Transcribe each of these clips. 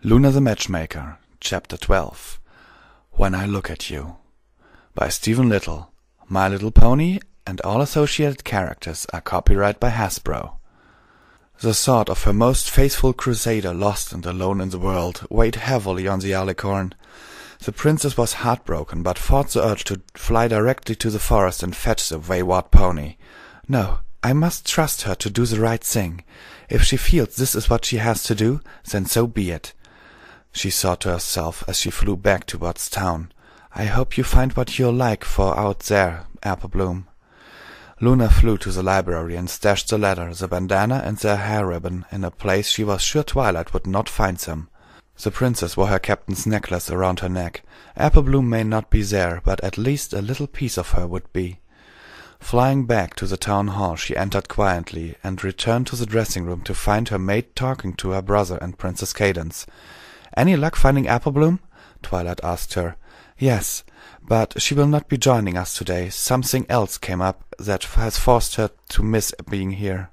Luna the Matchmaker, Chapter 12 When I Look at You by Stephen Little. My Little Pony and all associated characters are copyright by Hasbro. The thought of her most faithful crusader lost and alone in the world weighed heavily on the alicorn. The princess was heartbroken, but fought the urge to fly directly to the forest and fetch the wayward pony. No, I must trust her to do the right thing. If she feels this is what she has to do, then so be it. She thought to herself as she flew back towards town. I hope you find what you'll like for out there, Apple Bloom. Luna flew to the library and stashed the letter, the bandana and the hair ribbon in a place she was sure Twilight would not find them. The princess wore her captain's necklace around her neck. Apple Bloom may not be there, but at least a little piece of her would be. Flying back to the town hall, she entered quietly and returned to the dressing room to find her maid talking to her brother and Princess Cadance. "Any luck finding Apple Bloom?" Twilight asked her. "Yes, but she will not be joining us today. Something else came up that has forced her to miss being here."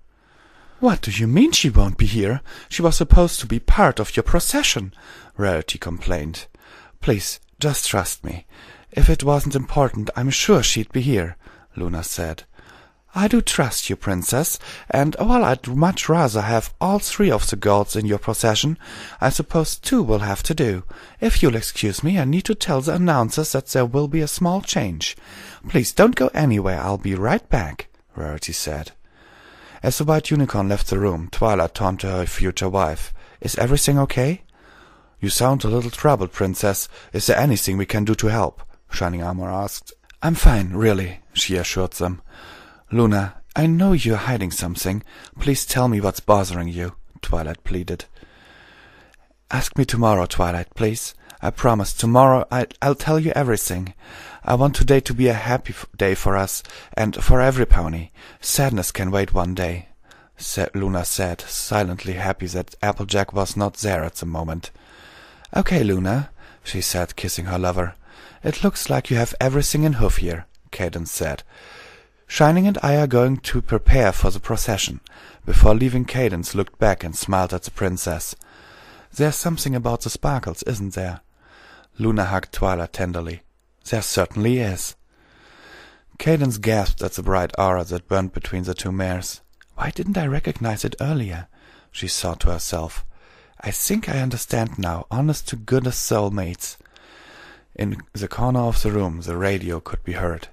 "What do you mean she won't be here? She was supposed to be part of your procession," Rarity complained. "Please, just trust me. If it wasn't important, I'm sure she'd be here," Luna said. "I do trust you, Princess, and while I'd much rather have all three of the girls in your procession, I suppose two will have to do. If you'll excuse me, I need to tell the announcers that there will be a small change. Please don't go anywhere, I'll be right back," Rarity said. As the white unicorn left the room, Twilight turned to her future wife. "Is everything okay?" "You sound a little troubled, Princess. Is there anything we can do to help?" Shining Armor asked. "I'm fine, really," she assured them. "Luna, I know you're hiding something. Please tell me what's bothering you," Twilight pleaded. "Ask me tomorrow, Twilight, please. I promise, tomorrow I'll tell you everything. I want today to be a happy day for us, and for every pony. Sadness can wait one day," Luna said, silently happy that Applejack was not there at the moment. "Okay, Luna," she said, kissing her lover. "It looks like you have everything in hoof here," Cadance said. "Shining and I are going to prepare for the procession." Before leaving, Cadance looked back and smiled at the princess. "There's something about the sparkles, isn't there?" Luna hugged Twilight tenderly. "There certainly is." Cadance gasped at the bright aura that burned between the two mares. "Why didn't I recognize it earlier?" she thought to herself. "I think I understand now, honest to goodness soulmates." In the corner of the room, the radio could be heard.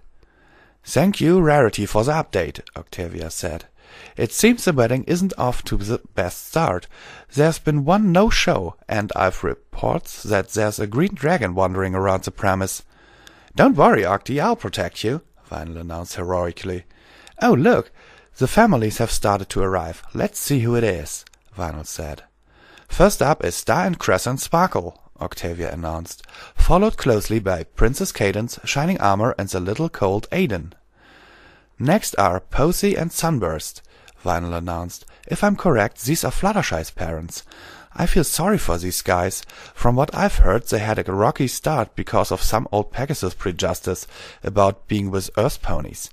"Thank you, Rarity, for the update," Octavia said. "It seems the wedding isn't off to the best start. There's been one no-show, and I've reports that there's a green dragon wandering around the premise." "Don't worry, Octi, I'll protect you," Vinyl announced heroically. "Oh, look, the families have started to arrive. Let's see who it is," Vinyl said. "First up is Star and Crescent Sparkle," Octavia announced, followed closely by Princess Cadance, Shining Armor, and the little colt Aiden. "Next are Posy and Sunburst," Vinyl announced. "If I'm correct, these are Fluttershy's parents. I feel sorry for these guys. From what I've heard, they had a rocky start because of some old Pegasus prejudice about being with Earth ponies.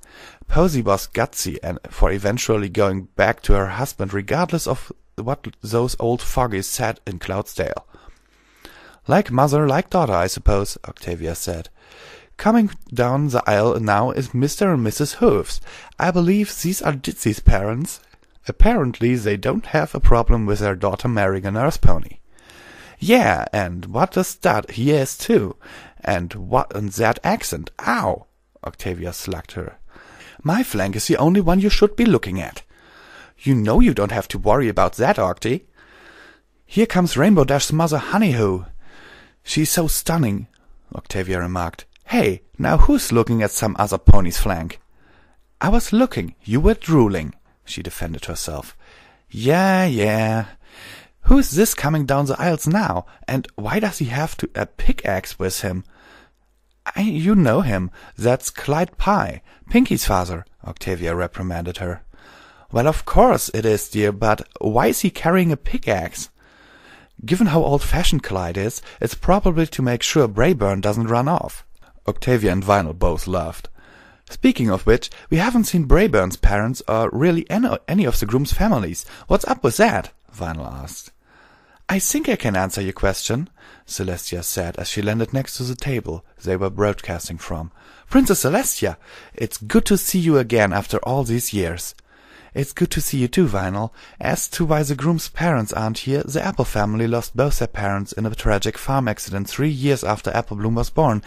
Posy was gutsy and for eventually going back to her husband regardless of what those old fogies said in Cloudsdale." "Like mother, like daughter, I suppose," Octavia said. "Coming down the aisle now is Mr. and Mrs. Hooves. I believe these are Ditsy's parents. Apparently they don't have a problem with their daughter marrying an Earth pony." "Yeah, and what a stud he is, too. And that accent. Ow!" Octavia slugged her. "My flank is the only one you should be looking at." "You know you don't have to worry about that, Octi." "Here comes Rainbow Dash's mother, Honeyhoo. She's so stunning," Octavia remarked. "Hey, now who's looking at some other pony's flank?" "I was looking. You were drooling," she defended herself. Yeah. Who's this coming down the aisles now? And why does he have a pickaxe with him?" You know him. That's Clyde Pye, Pinky's father," Octavia reprimanded her. "Well, of course it is, dear, but why is he carrying a pickaxe?" "Given how old-fashioned Clyde is, it's probably to make sure Brayburn doesn't run off." Octavia and Vinyl both laughed. "Speaking of which, we haven't seen Brayburn's parents or really any of the groom's families. What's up with that?" Vinyl asked. "I think I can answer your question," Celestia said as she landed next to the table they were broadcasting from. "Princess Celestia, it's good to see you again after all these years." "It's good to see you too, Vinyl. As to why the groom's parents aren't here, the Apple family lost both their parents in a tragic farm accident 3 years after Apple Bloom was born,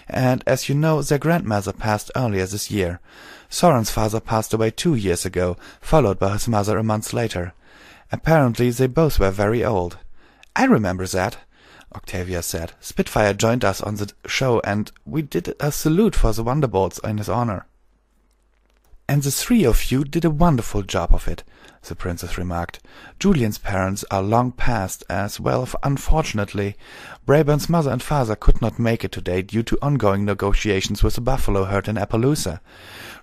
and as you know, their grandmother passed earlier this year. Soren's father passed away 2 years ago, followed by his mother a month later. Apparently they both were very old." "I remember that," Octavia said. "Spitfire joined us on the show, and we did a salute for the Wonderbolts in his honor." "And the 3 of you did a wonderful job of it," the princess remarked. "Julian's parents are long past as well. Unfortunately, Brayburn's mother and father could not make it today due to ongoing negotiations with the buffalo herd in Appaloosa.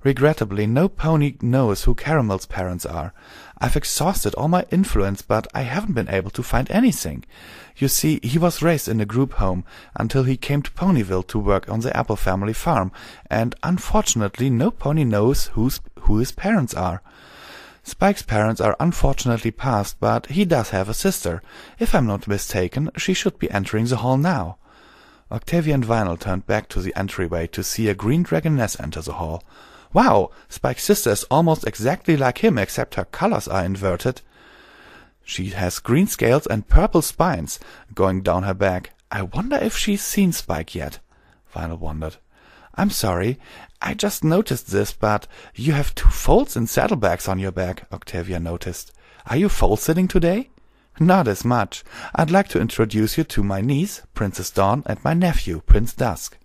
Regrettably, no pony knows who Caramel's parents are. I've exhausted all my influence, but I haven't been able to find anything. You see, he was raised in a group home until he came to Ponyville to work on the Apple family farm, and unfortunately no pony knows who his parents are. Spike's parents are unfortunately passed, but he does have a sister. If I'm not mistaken, she should be entering the hall now." Octavia and Vinyl turned back to the entryway to see a green dragoness enter the hall. "Wow, Spike's sister is almost exactly like him, except her colors are inverted. She has green scales and purple spines going down her back. I wonder if she's seen Spike yet," Vinyl wondered. "I'm sorry, I just noticed this, but you have 2 folds and saddlebags on your back," Octavia noticed. "Are you foal-sitting today?" "Not as much. I'd like to introduce you to my niece, Princess Dawn, and my nephew, Prince Dusk.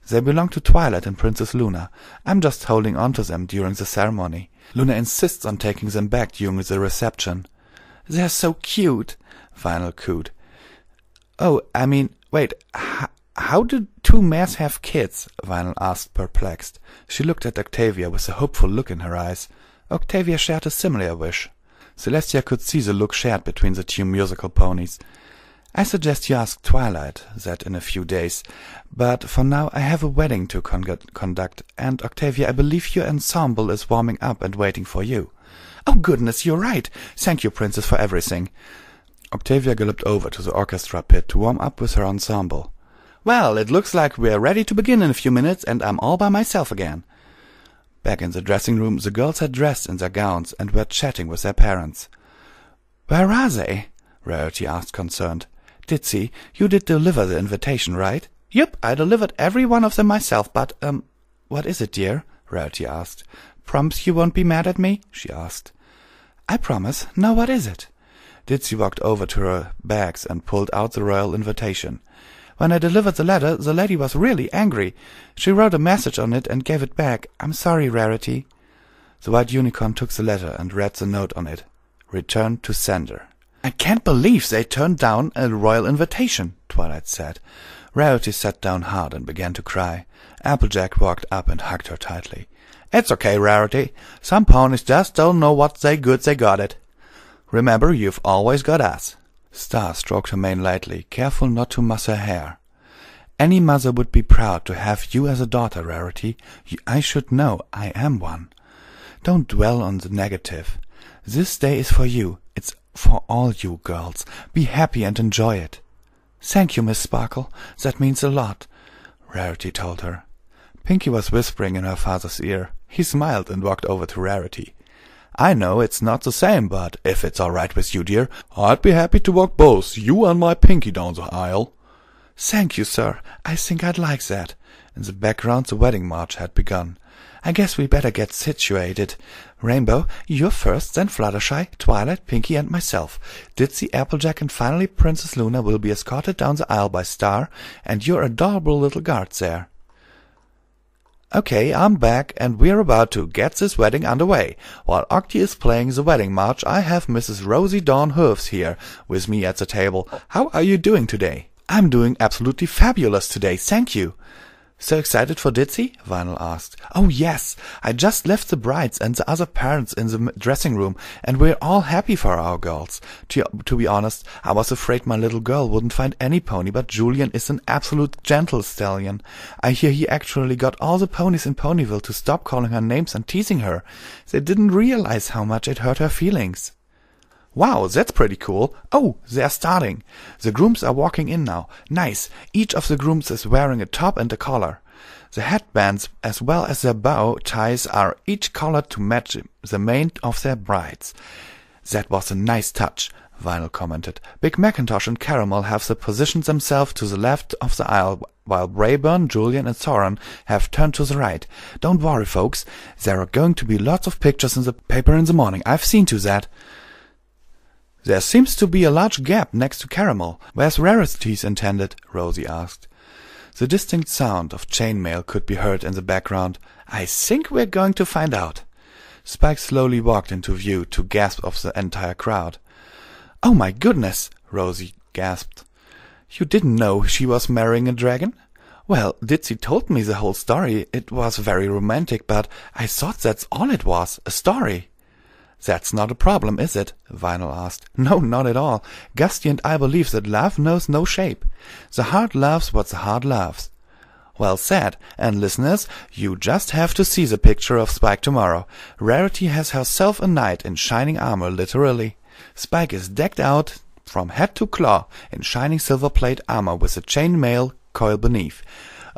They belong to Twilight and Princess Luna. I'm just holding on to them during the ceremony. Luna insists on taking them back during the reception." "They're so cute," Vinyl cooed. "Oh, I mean, wait, how do 2 mares have kids?" Vinyl asked, perplexed. She looked at Octavia with a hopeful look in her eyes. Octavia shared a similar wish. Celestia could see the look shared between the 2 musical ponies. "I suggest you ask Twilight that in a few days, but for now I have a wedding to conduct, and Octavia, I believe your ensemble is warming up and waiting for you." "Oh goodness, you're right. Thank you, Princess, for everything." Octavia galloped over to the orchestra pit to warm up with her ensemble. "Well, it looks like we're ready to begin in a few minutes, and I'm all by myself again." Back in the dressing room, the girls had dressed in their gowns and were chatting with their parents. "Where are they?" Rarity asked, concerned. "Ditsy, you did deliver the invitation, right?" "Yep, I delivered every one of them myself, but, what is it, dear?" Rarity asked. "Promise you won't be mad at me?" she asked. "I promise. Now what is it?" Ditsy walked over to her bags and pulled out the royal invitation. "When I delivered the letter, the lady was really angry. She wrote a message on it and gave it back. I'm sorry, Rarity." The white unicorn took the letter and read the note on it. "Return to sender." "I can't believe they turned down a royal invitation," Twilight said. Rarity sat down hard and began to cry. Applejack walked up and hugged her tightly. "It's okay, Rarity. Some ponies just don't know what they got it. Remember, you've always got us." Star stroked her mane lightly, careful not to muss her hair. "Any mother would be proud to have you as a daughter, Rarity. I should know I am one. Don't dwell on the negative. This day is for you. It's for all you girls. Be happy and enjoy it." "Thank you, Miss Sparkle. That means a lot," Rarity told her. Pinkie was whispering in her father's ear. He smiled and walked over to Rarity. "I know it's not the same, but if it's all right with you, dear, I'd be happy to walk both you and my Pinkie down the aisle." "Thank you, sir. I think I'd like that." In the background, the wedding march had begun. "I guess we better get situated. Rainbow, you're first, then Fluttershy, Twilight, Pinkie, and myself. Ditsy, Applejack, and finally Princess Luna will be escorted down the aisle by Star, and your adorable little guards there." "Okay, I'm back, and we're about to get this wedding underway. While Octi is playing the wedding march, I have Mrs. Rosie Dawn Hooves here with me at the table. How are you doing today?" "I'm doing absolutely fabulous today, thank you." "So excited for Ditsy?" Vinyl asked. "Oh, yes. I just left the brides and the other parents in the dressing room, and we're all happy for our girls. To be honest, I was afraid my little girl wouldn't find any pony, but Julian is an absolute gentle stallion. I hear he actually got all the ponies in Ponyville to stop calling her names and teasing her. They didn't realize how much it hurt her feelings." Wow, that's pretty cool. Oh, they're starting. The grooms are walking in now. Nice. Each of the grooms is wearing a top and a collar. The headbands as well as their bow ties are each colored to match the mane of their brides. That was a nice touch, Vinyl commented. Big Macintosh and Caramel have positioned themselves to the left of the aisle, while Rayburn, Julian, and Soren have turned to the right. Don't worry, folks. There are going to be lots of pictures in the paper in the morning. I've seen to that. There seems to be a large gap next to Caramel. Where's Rarities intended? Rosie asked. The distinct sound of chainmail could be heard in the background. I think we're going to find out. Spike slowly walked into view to gasp of the entire crowd. Oh my goodness, Rosie gasped. You didn't know she was marrying a dragon? Well, Ditsy told me the whole story. It was very romantic, but I thought that's all it was, a story. That's not a problem, is it? Vinyl asked. No, not at all. Gusty and I believe that love knows no shape. The heart loves what the heart loves. Well said. And listeners, you just have to see the picture of Spike tomorrow. Rarity has herself a knight in shining armor, literally. Spike is decked out from head to claw in shining silver plate armor with a chainmail coil beneath.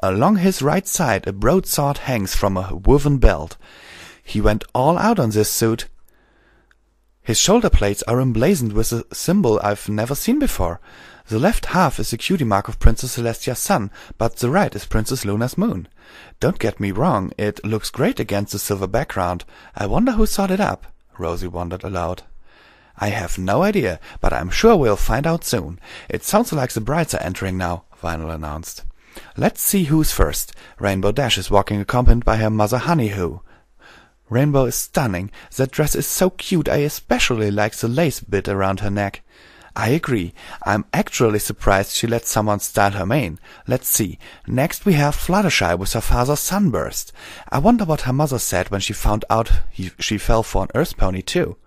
Along his right side a broadsword hangs from a woven belt. He went all out on this suit. His shoulder plates are emblazoned with a symbol I've never seen before. The left half is the cutie mark of Princess Celestia's sun, but the right is Princess Luna's moon. Don't get me wrong, it looks great against the silver background. I wonder who thought it up, Rosie wondered aloud. I have no idea, but I'm sure we'll find out soon. It sounds like the brides are entering now, Vinyl announced. Let's see who's first. Rainbow Dash is walking accompanied by her mother Honeyhoo. Rainbow is stunning. That dress is so cute. I especially like the lace bit around her neck. I agree. I'm actually surprised she let someone style her mane. Let's see. Next we have Fluttershy with her father's sunburst. I wonder what her mother said when she found out she fell for an earth pony too.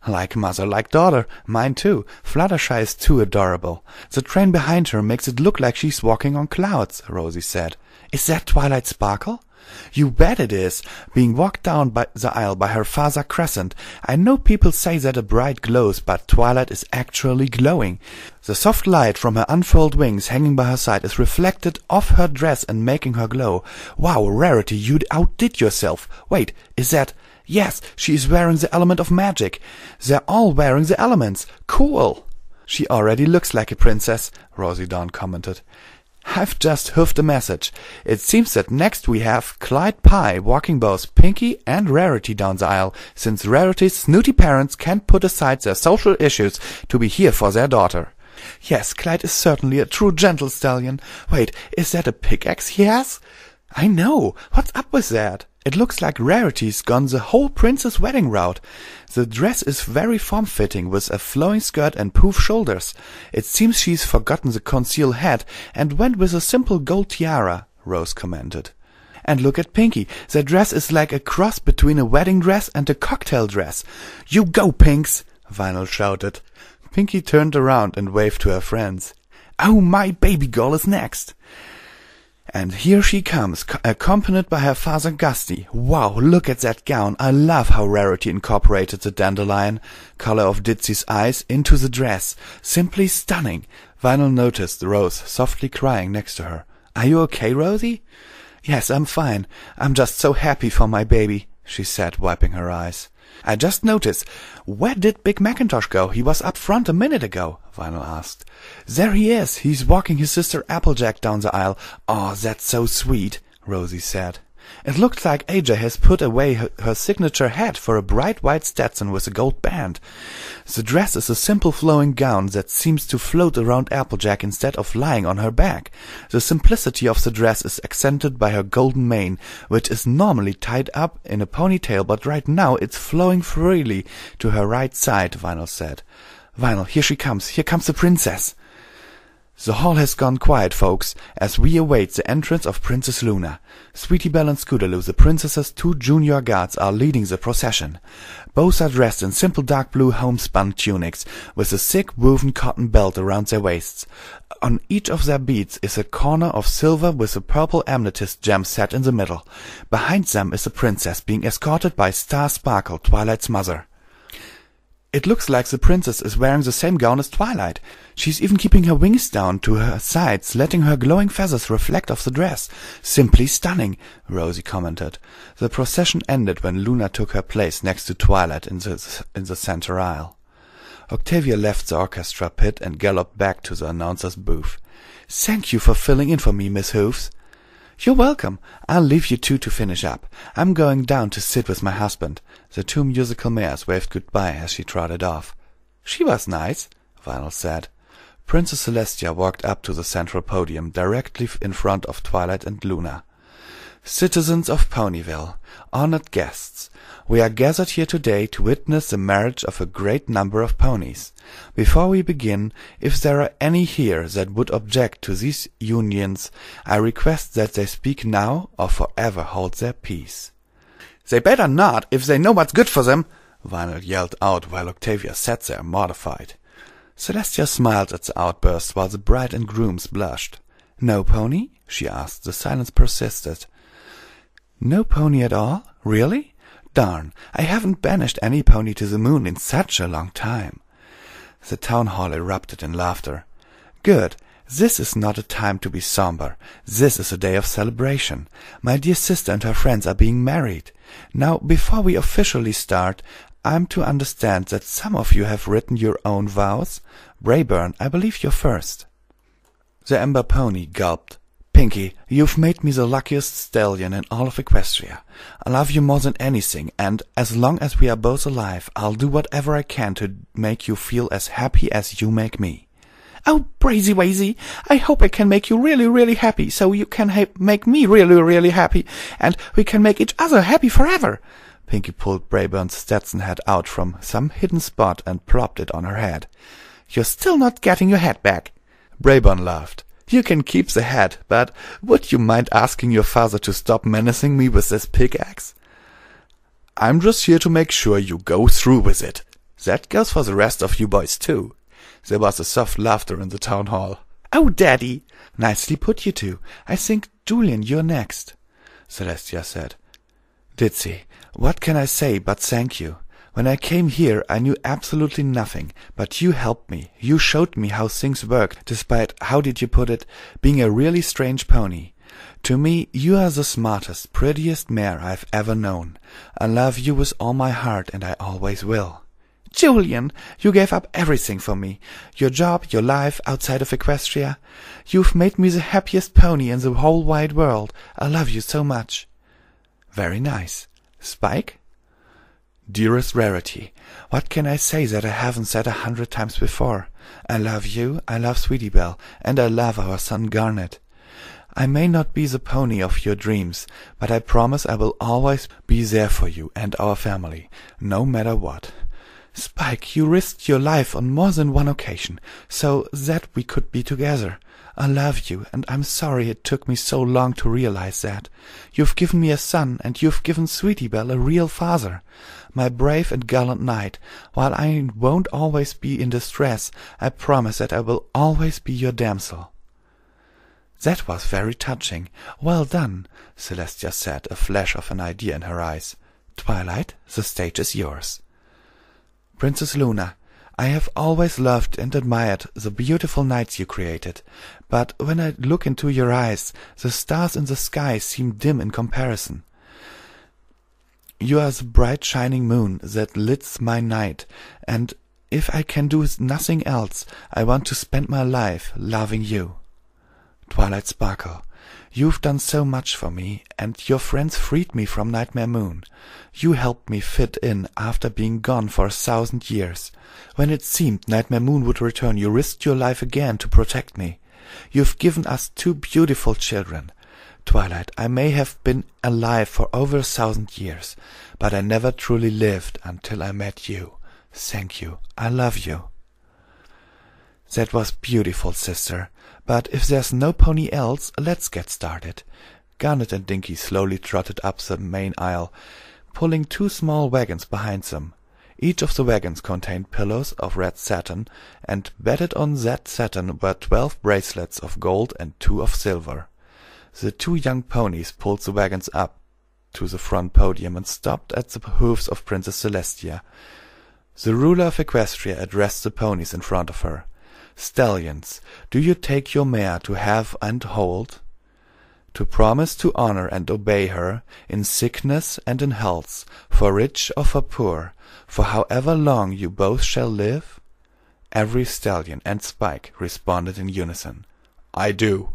Like mother, like daughter. Mine too. Fluttershy is too adorable. The train behind her makes it look like she's walking on clouds, Rosie said. Is that Twilight Sparkle? You bet it is, being walked down by the aisle by her father Crescent. I know people say that a bride glows, but Twilight is actually glowing. The soft light from her unfurled wings hanging by her side is reflected off her dress and making her glow. Wow, Rarity, you outdid yourself. Wait, is that... Yes, she is wearing the element of magic. They're all wearing the elements. Cool. She already looks like a princess, Rosie Dawn commented. I've just hoofed a message. It seems that next we have Clyde Pye walking both Pinky and Rarity down the aisle, since Rarity's snooty parents can't put aside their social issues to be here for their daughter. Yes, Clyde is certainly a true gentle stallion. Wait, is that a pickaxe he has? I know. What's up with that? It looks like Rarity's gone the whole princess wedding route. The dress is very form-fitting with a flowing skirt and poof shoulders. It seems she's forgotten the concealed head and went with a simple gold tiara, Rose commented. And look at Pinky. The dress is like a cross between a wedding dress and a cocktail dress. You go, Pinks! Vinyl shouted. Pinky turned around and waved to her friends. Oh, my baby girl is next! And here she comes, accompanied by her father Gusty. Wow, look at that gown. I love how Rarity incorporated the dandelion color of Ditsy's eyes into the dress. Simply stunning. Vinyl noticed Rose softly crying next to her. Are you okay, Rosie? Yes, I'm fine. I'm just so happy for my baby, she said, wiping her eyes. I just noticed. Where did Big Macintosh go? He was up front a minute ago, Vinyl asked. There he is. He's walking his sister Applejack down the aisle. Oh, that's so sweet, Rosie said. It looks like AJ has put away her signature hat for a bright white Stetson with a gold band. The dress is a simple flowing gown that seems to float around Applejack instead of lying on her back. The simplicity of the dress is accented by her golden mane, which is normally tied up in a ponytail, but right now it's flowing freely to her right side, Vinyl said. Vinyl, here she comes. Here comes the princess. The hall has gone quiet, folks, as we await the entrance of Princess Luna. Sweetie Belle and Scootaloo, the princess's 2 junior guards, are leading the procession. Both are dressed in simple dark blue homespun tunics, with a thick woven cotton belt around their waists. On each of their beads is a corner of silver with a purple amethyst gem set in the middle. Behind them is the princess, being escorted by Star Sparkle, Twilight's mother. It looks like the princess is wearing the same gown as Twilight. She's even keeping her wings down to her sides, letting her glowing feathers reflect off the dress. Simply stunning, Rosie commented. The procession ended when Luna took her place next to Twilight in the center aisle. Octavia left the orchestra pit and galloped back to the announcer's booth. "Thank you for filling in for me, Miss Hooves." "You're welcome. I'll leave you two to finish up. I'm going down to sit with my husband." The two musical mares waved goodbye as she trotted off. "She was nice," Vinyl said. Princess Celestia walked up to the central podium directly in front of Twilight and Luna. "Citizens of Ponyville, honored guests, we are gathered here today to witness the marriage of a great number of ponies. Before we begin, if there are any here that would object to these unions, I request that they speak now or forever hold their peace." "They better not, if they know what's good for them," Vinyl yelled out while Octavia sat there mortified. Celestia smiled at the outburst while the bride and grooms blushed. "No pony?" she asked. The silence persisted. "No pony at all? Really? Darn, I haven't banished any pony to the moon in such a long time." The town hall erupted in laughter. "Good. This is not a time to be somber. This is a day of celebration. My dear sister and her friends are being married. Now, before we officially start, I'm to understand that some of you have written your own vows. Brayburn, I believe you're first." The Ember Pony gulped. "Pinky, you've made me the luckiest stallion in all of Equestria. I love you more than anything, and as long as we are both alive, I'll do whatever I can to make you feel as happy as you make me." "Oh, Brazy Wazy, I hope I can make you really, really happy, so you can make me really, really happy, and we can make each other happy forever." Pinky pulled Brayburn's Stetson hat out from some hidden spot and plopped it on her head. "You're still not getting your hat back." Brayburn laughed. "You can keep the hat, but would you mind asking your father to stop menacing me with this pickaxe?" "I'm just here to make sure you go through with it. That goes for the rest of you boys, too." There was a soft laughter in the town hall. "Oh, Daddy!" "Nicely put, you two. I think, Julian, you're next," Celestia said. "Ditzy, what can I say but thank you? When I came here, I knew absolutely nothing, but you helped me. You showed me how things work, despite, how did you put it, being a really strange pony. To me, you are the smartest, prettiest mare I've ever known. I love you with all my heart, and I always will." "Julian, you gave up everything for me. Your job, your life outside of Equestria. You've made me the happiest pony in the whole wide world. I love you so much." "Very nice. Spike?" "Dearest Rarity, what can I say that I haven't said 100 times before? I love you, I love Sweetie Belle, and I love our son Garnet. I may not be the pony of your dreams, but I promise I will always be there for you and our family, no matter what. Spike, you risked your life on more than one occasion, so that we could be together. I love you, and I'm sorry it took me so long to realize that. You've given me a son, and you've given Sweetie Belle a real father. My brave and gallant knight, while I won't always be in distress, I promise that I will always be your damsel." "That was very touching. Well done," Celestia said, a flash of an idea in her eyes. "Twilight, the stage is yours." "Princess Luna, I have always loved and admired the beautiful nights you created, but when I look into your eyes, the stars in the sky seem dim in comparison. You are the bright shining moon that lights my night, and if I can do nothing else, I want to spend my life loving you. Twilight Sparkle, you've done so much for me, and your friends freed me from Nightmare Moon. You helped me fit in after being gone for 1,000 years. When it seemed Nightmare Moon would return, you risked your life again to protect me. You've given us 2 beautiful children. Twilight, I may have been alive for over 1,000 years, but I never truly lived until I met you. Thank you. I love you." "That was beautiful, sister. But if there's no pony else, let's get started." Garnet and Dinky slowly trotted up the main aisle, pulling 2 small wagons behind them. Each of the wagons contained pillows of red satin, and bedded on that satin were 12 bracelets of gold and 2 of silver. The 2 young ponies pulled the wagons up to the front podium and stopped at the hoofs of Princess Celestia. The ruler of Equestria addressed the ponies in front of her. "Stallions, do you take your mare to have and hold? To promise to honor and obey her, in sickness and in health, for rich or for poor, for however long you both shall live?" Every stallion and Spike responded in unison, "I do."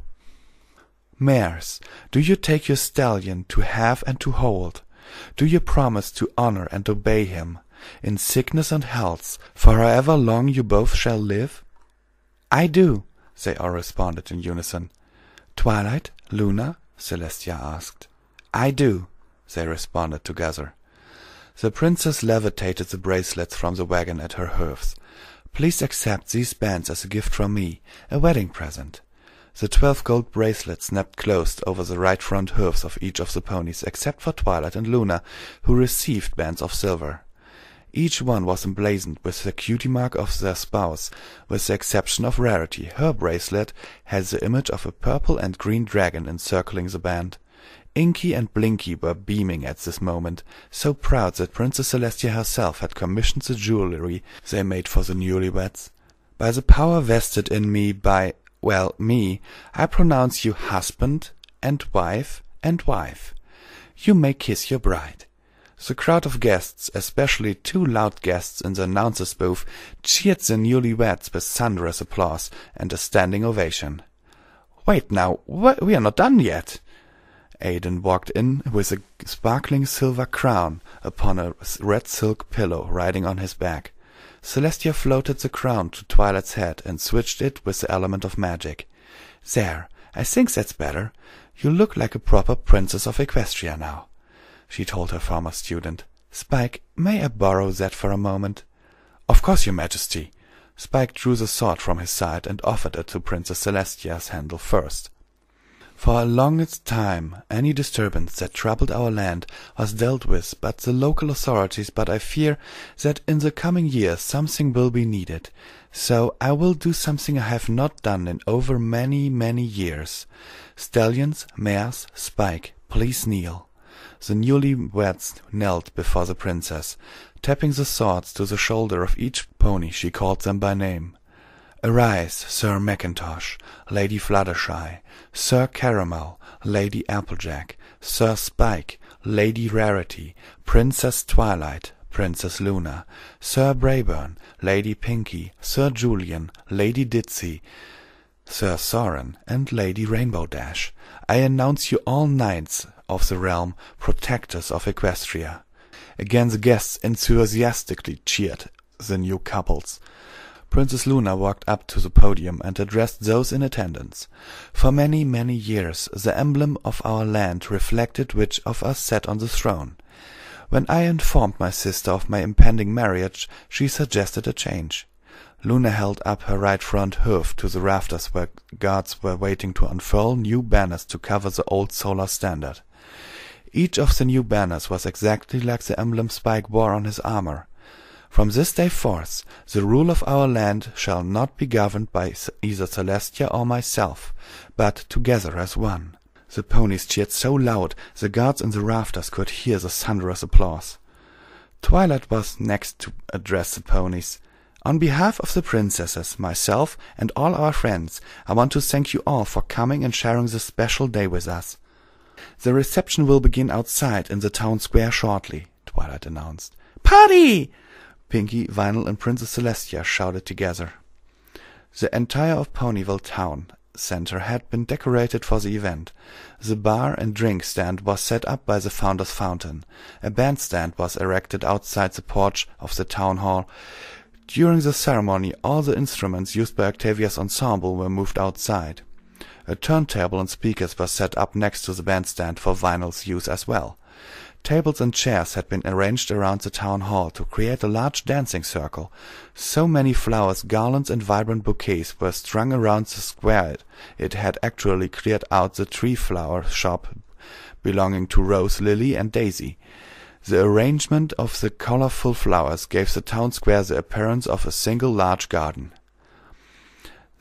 "Mares, do you take your stallion to have and to hold? Do you promise to honor and obey him, in sickness and health, for however long you both shall live?" "I do," they all responded in unison. "Twilight, Luna?" Celestia asked. "I do," they responded together. The princess levitated the bracelets from the wagon at her hooves. "Please accept these bands as a gift from me, a wedding present." The 12 gold bracelets snapped closed over the right front hoofs of each of the ponies, except for Twilight and Luna, who received bands of silver. Each one was emblazoned with the cutie mark of their spouse, with the exception of Rarity. Her bracelet had the image of a purple and green dragon encircling the band. Inky and Blinky were beaming at this moment, so proud that Princess Celestia herself had commissioned the jewelry they made for the newlyweds. "By the power vested in me by, well, me, I pronounce you husband and wife and wife. You may kiss your bride." The crowd of guests, especially 2 loud guests in the announcer's booth, cheered the newlyweds with thunderous applause and a standing ovation. "Wait now, we are not done yet." Aiden walked in with a sparkling silver crown upon a red silk pillow riding on his back. Celestia floated the crown to Twilight's head and switched it with the element of magic. "There, I think that's better. You look like a proper princess of Equestria now," she told her former student. "Spike, may I borrow that for a moment?" "Of course, your majesty." Spike drew the sword from his side and offered it to Princess Celestia's handle first. For a longest time, any disturbance that troubled our land was dealt with by the local authorities, but I fear that in the coming years something will be needed. So I will do something I have not done in over many, many years. Stallions, mares, Spike, please kneel." The newlyweds knelt before the princess. Tapping the swords to the shoulder of each pony, she called them by name. "Arise, Sir Mackintosh, Lady Fluttershy, Sir Caramel, Lady Applejack, Sir Spike, Lady Rarity, Princess Twilight, Princess Luna, Sir Brayburn, Lady Pinky, Sir Julian, Lady Ditzy, Sir Soren, and Lady Rainbow Dash. I announce you all knights of the realm, protectors of Equestria." Again the guests enthusiastically cheered the new couples. Princess Luna walked up to the podium and addressed those in attendance. "For many, many years the emblem of our land reflected which of us sat on the throne. When I informed my sister of my impending marriage, she suggested a change." Luna held up her right front hoof to the rafters where guards were waiting to unfurl new banners to cover the old solar standard. Each of the new banners was exactly like the emblem Spike wore on his armor. "From this day forth, the rule of our land shall not be governed by either Celestia or myself, but together as one." The ponies cheered so loud the guards in the rafters could hear the thunderous applause. Twilight was next to address the ponies. "On behalf of the princesses, myself, and all our friends, I want to thank you all for coming and sharing this special day with us. The reception will begin outside in the town square shortly," Twilight announced. "Party!" Pinky, Vinyl, and Princess Celestia shouted together. The entire of Ponyville Town Center had been decorated for the event. The bar and drink stand was set up by the Founder's Fountain. A bandstand was erected outside the porch of the town hall. During the ceremony, all the instruments used by Octavia's ensemble were moved outside. A turntable and speakers were set up next to the bandstand for Vinyl's use as well. Tables and chairs had been arranged around the town hall to create a large dancing circle. So many flowers, garlands, and vibrant bouquets were strung around the square it had actually cleared out the tree flower shop belonging to Rose, Lily, and Daisy. The arrangement of the colorful flowers gave the town square the appearance of a single large garden.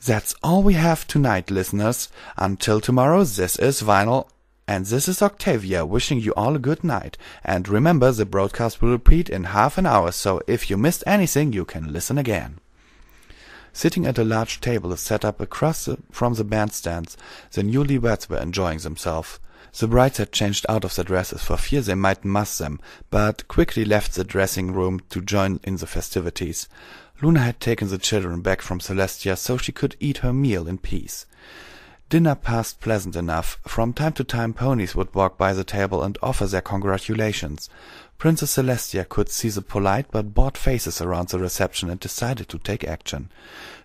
"That's all we have tonight, listeners. Until tomorrow, this is Vinyl And this is Octavia wishing you all a good night. And remember, the broadcast will repeat in half an hour, so if you missed anything, you can listen again. Sitting at a large table set up across from the bandstands, the newlyweds were enjoying themselves. The brides had changed out of their dresses for fear they might muss them, but quickly left the dressing room to join in the festivities. Luna had taken the children back from Celestia so she could eat her meal in peace. Dinner passed pleasant enough. From time to time ponies would walk by the table and offer their congratulations. Princess Celestia could see the polite but bored faces around the reception and decided to take action.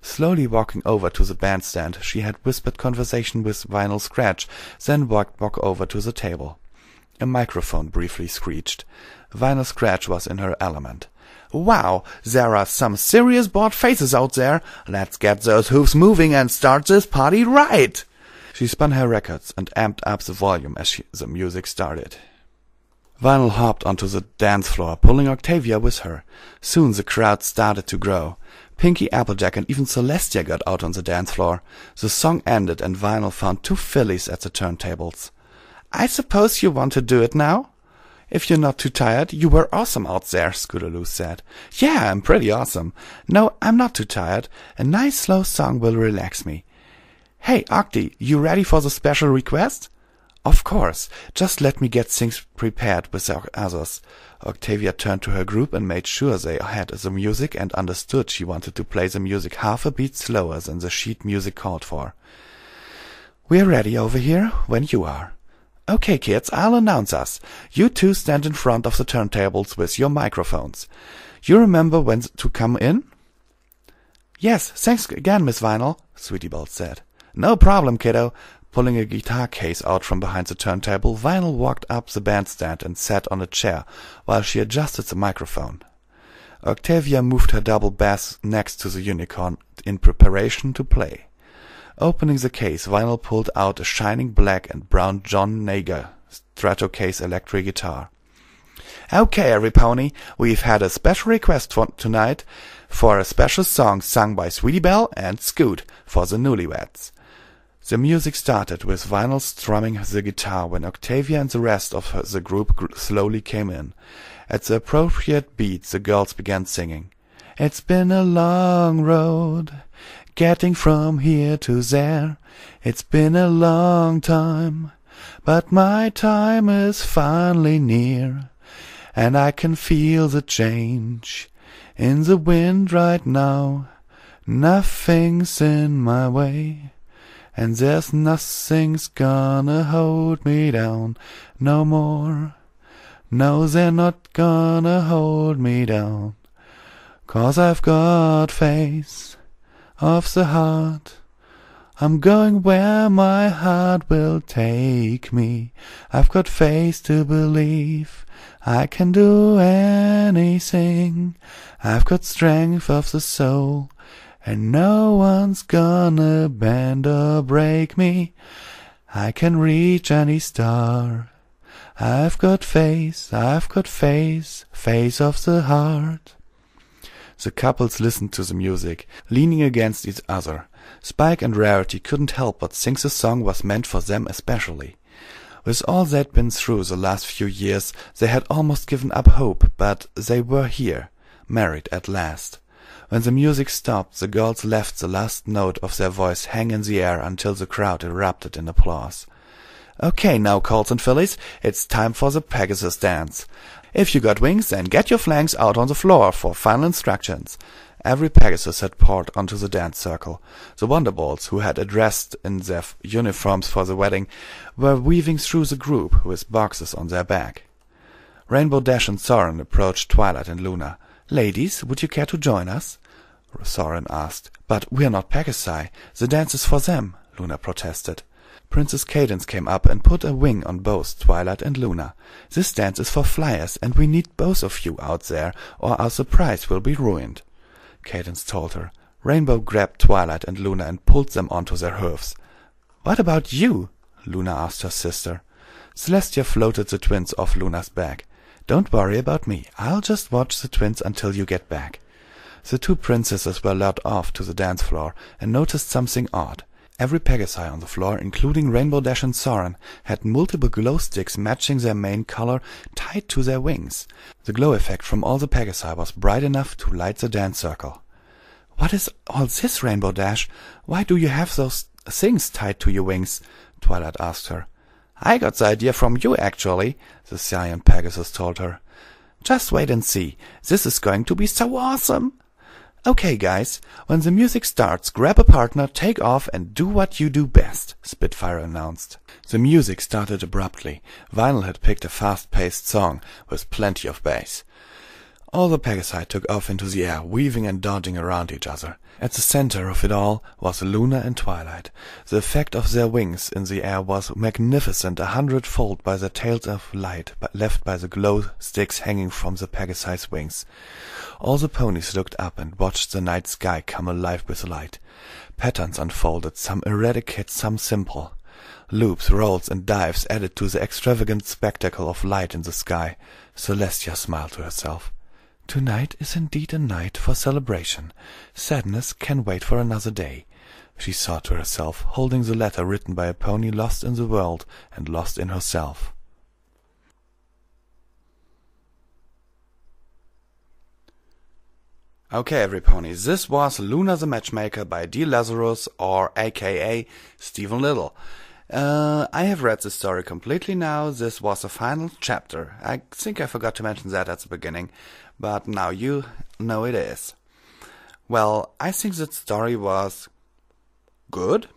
Slowly walking over to the bandstand, she had whispered conversation with Vinyl Scratch, then walked back over to the table. A microphone briefly screeched. Vinyl Scratch was in her element. "Wow, there are some serious bored faces out there. Let's get those hooves moving and start this party right!" She spun her records and amped up the volume as the music started. Vinyl hopped onto the dance floor, pulling Octavia with her. Soon the crowd started to grow. Pinky, Applejack, and even Celestia got out on the dance floor. The song ended and Vinyl found 2 fillies at the turntables. "I suppose you want to do it now?" "If you're not too tired. You were awesome out there," Scootaloo said. "Yeah, I'm pretty awesome." "No, I'm not too tired. A nice slow song will relax me." "Hey, Octy, you ready for the special request?" "Of course. Just let me get things prepared with the others." Octavia turned to her group and made sure they had the music and understood she wanted to play the music half a beat slower than the sheet music called for. "We're ready over here when you are." "Okay, kids, I'll announce us. You 2 stand in front of the turntables with your microphones. You remember when to come in?" "Yes, thanks again, Miss Vinyl," Sweetie Belle said. "No problem, kiddo." Pulling a guitar case out from behind the turntable, Vinyl walked up the bandstand and sat on a chair while she adjusted the microphone. Octavia moved her double bass next to the unicorn in preparation to play. Opening the case, Vinyl pulled out a shining black and brown John Nager Stratocaster electric guitar. "Okay, every pony, we've had a special request for tonight for a special song sung by Sweetie Belle and Scoot for the newlyweds." The music started with Vinyl strumming the guitar when Octavia and the rest of the group slowly came in. At the appropriate beat, the girls began singing. "It's been a long road, getting from here to there. It's been a long time, but my time is finally near. And I can feel the change in the wind right now. Nothing's in my way. And there's nothing's gonna hold me down no more. No, they're not gonna hold me down. 'Cause I've got faith of the heart. I'm going where my heart will take me. I've got faith to believe I can do anything. I've got strength of the soul. And no one's gonna bend or break me. I can reach any star. I've got faith, faith of the heart." The couples listened to the music, leaning against each other. Spike and Rarity couldn't help but think the song was meant for them especially. With all they'd been through the last few years, they had almost given up hope, but they were here, married at last. When the music stopped, the girls left the last note of their voice hang in the air until the crowd erupted in applause. "Okay, now, colts and fillies, it's time for the Pegasus dance. If you got wings, then get your flanks out on the floor for final instructions." Every Pegasus had poured onto the dance circle. The Wonderballs, who had dressed in their uniforms for the wedding, were weaving through the group with boxes on their back. Rainbow Dash and Soren approached Twilight and Luna. "Ladies, would you care to join us?" Soren asked. "But we're not Pegasi. The dance is for them," Luna protested. Princess Cadance came up and put a wing on both Twilight and Luna. "This dance is for flyers, and we need both of you out there, or our surprise will be ruined," Cadance told her. Rainbow grabbed Twilight and Luna and pulled them onto their hooves. "What about you?" Luna asked her sister. Celestia floated the twins off Luna's back. "Don't worry about me. I'll just watch the twins until you get back." The 2 princesses were led off to the dance floor and noticed something odd. Every Pegasi on the floor, including Rainbow Dash and Soren, had multiple glow sticks matching their main color tied to their wings. The glow effect from all the Pegasi was bright enough to light the dance circle. "What is all this, Rainbow Dash? Why do you have those things tied to your wings?" Twilight asked her. "I got the idea from you, actually," the Cyan Pegasus told her. "Just wait and see. This is going to be so awesome." "Okay, guys, when the music starts, grab a partner, take off, and do what you do best," Spitfire announced. The music started abruptly. Vinyl had picked a fast-paced song with plenty of bass. All the Pegasi took off into the air, weaving and dodging around each other. At the center of it all was Luna and Twilight. The effect of their wings in the air was magnificent 100-fold by the tails of light left by the glow sticks hanging from the Pegasi's wings. All the ponies looked up and watched the night sky come alive with light. Patterns unfolded, some erratic, some simple. Loops, rolls, and dives added to the extravagant spectacle of light in the sky. Celestia smiled to herself. "Tonight is indeed a night for celebration. Sadness can wait for another day," she thought to herself, holding the letter written by a pony lost in the world and lost in herself. Okay, every pony, this was Luna the Matchmaker by D. Lazarus, or aka Stephen Little. I have read the story completely now. This was the final chapter. I think I forgot to mention that at the beginning, but now you know it is. Well, I think that story was good.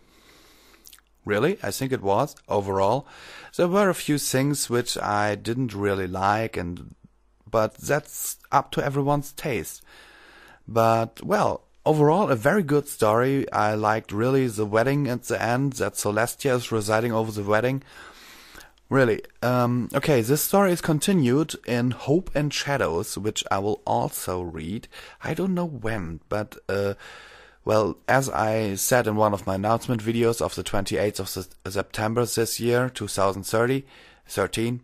Really, I think it was, overall. There were a few things which I didn't really like, but that's up to everyone's taste. But, well, overall, a very good story. I liked really the wedding at the end, that Celestia is residing over the wedding. Really. Okay, this story is continued in Hope and Shadows, which I will also read. I don't know when, but, well, as I said in one of my announcement videos of the 28th of September this year, 2013,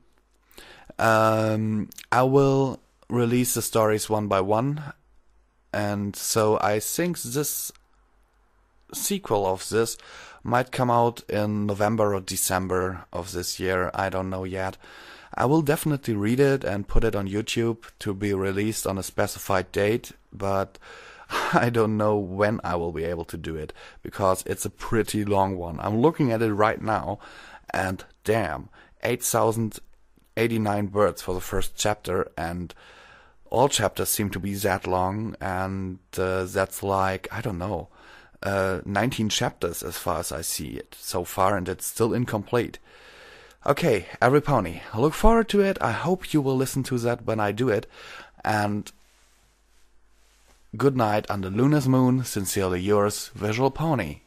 I will release the stories one by one. And so I think this sequel of this might come out in November or December of this year. I don't know yet. I will definitely read it and put it on YouTube to be released on a specified date, but I don't know when I will be able to do it, because it's a pretty long one. I'm looking at it right now, and damn, 8,089 words for the first chapter, and all chapters seem to be that long, and that's like, I don't know, 19 chapters as far as I see it so far, and it's still incomplete. Okay, every pony, I look forward to it. I hope you will listen to that when I do it, and good night under Luna's moon. Sincerely yours, Visual Pony.